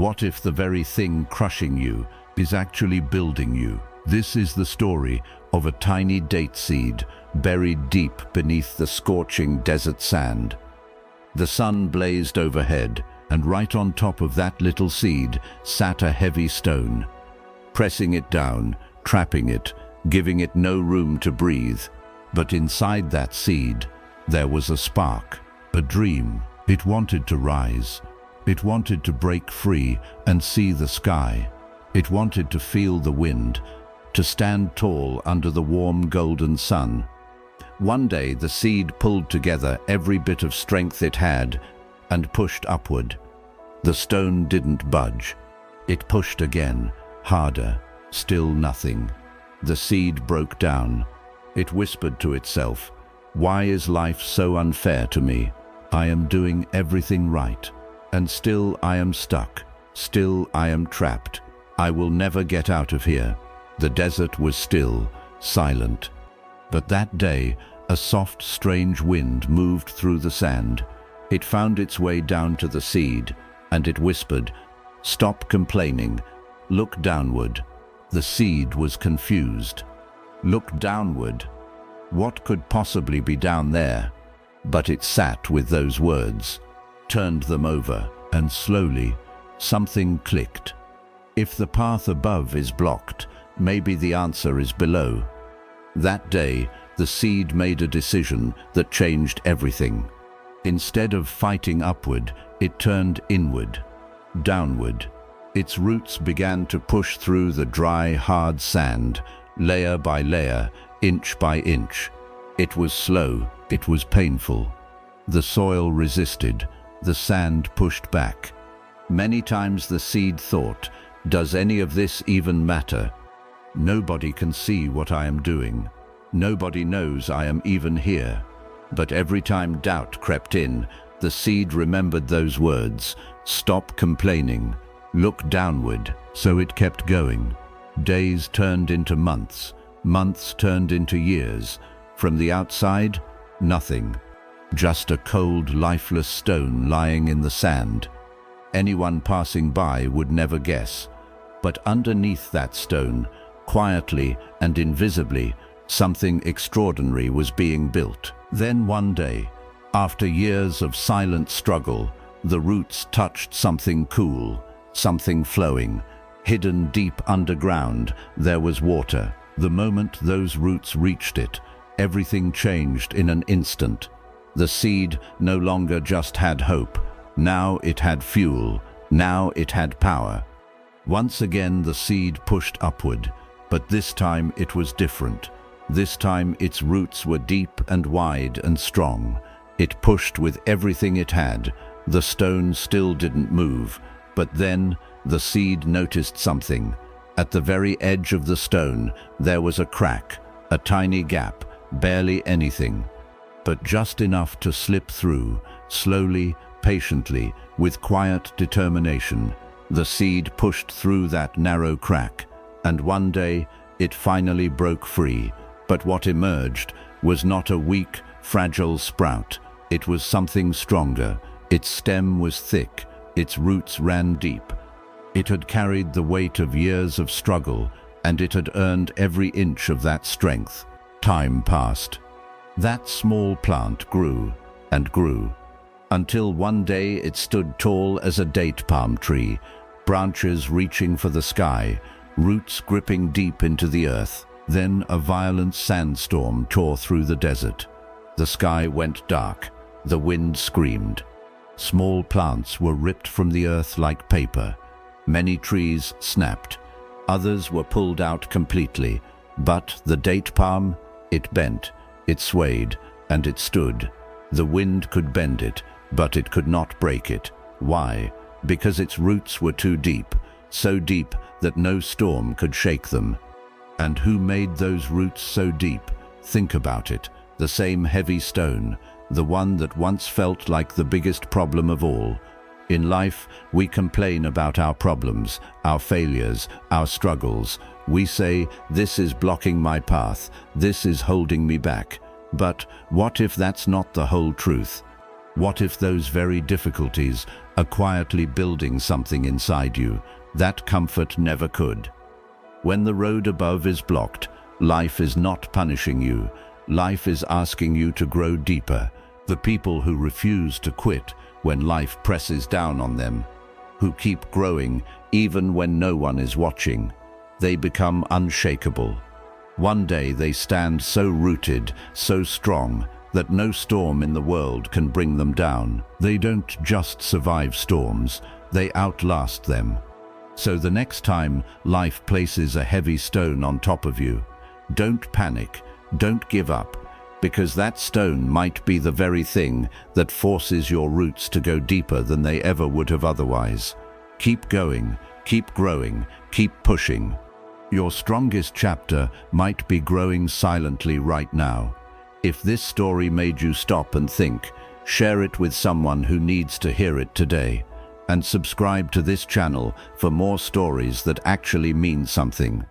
What if the very thing crushing you is actually building you? This is the story of a tiny date seed buried deep beneath the scorching desert sand. The sun blazed overhead, and right on top of that little seed sat a heavy stone, pressing it down, trapping it, giving it no room to breathe. But inside that seed, there was a spark, a dream. It wanted to rise. It wanted to break free and see the sky. It wanted to feel the wind, to stand tall under the warm golden sun. One day the seed pulled together every bit of strength it had and pushed upward. The stone didn't budge. It pushed again, harder, still nothing. The seed broke down. It whispered to itself, "Why is life so unfair to me? I am doing everything right, and still I am stuck. Still I am trapped. I will never get out of here." The desert was still, silent. But that day, a soft, strange wind moved through the sand. It found its way down to the seed, and it whispered, "Stop complaining. Look downward." The seed was confused. Look downward? What could possibly be down there? But it sat with those words, turned them over, and slowly, something clicked. If the path above is blocked, maybe the answer is below. That day, the seed made a decision that changed everything. Instead of fighting upward, it turned inward, downward. Its roots began to push through the dry, hard sand, layer by layer, inch by inch. It was slow, it was painful. The soil resisted, the sand pushed back. Many times the seed thought, "Does any of this even matter? Nobody can see what I am doing. Nobody knows I am even here." But every time doubt crept in, the seed remembered those words, "Stop complaining. Look downward." So it kept going. Days turned into months. Months turned into years. From the outside, nothing. Just a cold, lifeless stone lying in the sand. Anyone passing by would never guess. But underneath that stone, quietly and invisibly, something extraordinary was being built. Then one day, after years of silent struggle, the roots touched something cool, something flowing. Hidden deep underground, there was water. The moment those roots reached it, everything changed in an instant. The seed no longer just had hope. Now it had fuel. Now it had power. Once again the seed pushed upward, but this time it was different. This time its roots were deep and wide and strong. It pushed with everything it had. The stone still didn't move, but then the seed noticed something. At the very edge of the stone, there was a crack, a tiny gap, barely anything, but just enough to slip through, slowly, patiently, with quiet determination. The seed pushed through that narrow crack, and one day it finally broke free. But what emerged was not a weak, fragile sprout. It was something stronger. Its stem was thick. Its roots ran deep. It had carried the weight of years of struggle, and it had earned every inch of that strength. Time passed. That small plant grew and grew, until one day it stood tall as a date palm tree, branches reaching for the sky, roots gripping deep into the earth. Then a violent sandstorm tore through the desert. The sky went dark. The wind screamed. Small plants were ripped from the earth like paper. Many trees snapped. Others were pulled out completely. But the date palm, it bent, it swayed, and it stood. The wind could bend it, but it could not break it. Why? Because its roots were too deep, so deep that no storm could shake them. And who made those roots so deep? Think about it. The same heavy stone, the one that once felt like the biggest problem of all. In life, we complain about our problems, our failures, our struggles. We say, "This is blocking my path. This is holding me back." But what if that's not the whole truth? What if those very difficulties are quietly building something inside you that comfort never could. When the road above is blocked, life is not punishing you. Life is asking you to grow deeper. The people who refuse to quit when life presses down on them, who keep growing even when no one is watching, they become unshakable. One day they stand so rooted, so strong, that no storm in the world can bring them down. They don't just survive storms, they outlast them. So the next time life places a heavy stone on top of you, don't panic, don't give up, because that stone might be the very thing that forces your roots to go deeper than they ever would have otherwise. Keep going, keep growing, keep pushing. Your strongest chapter might be growing silently right now. If this story made you stop and think, share it with someone who needs to hear it today. And subscribe to this channel for more stories that actually mean something.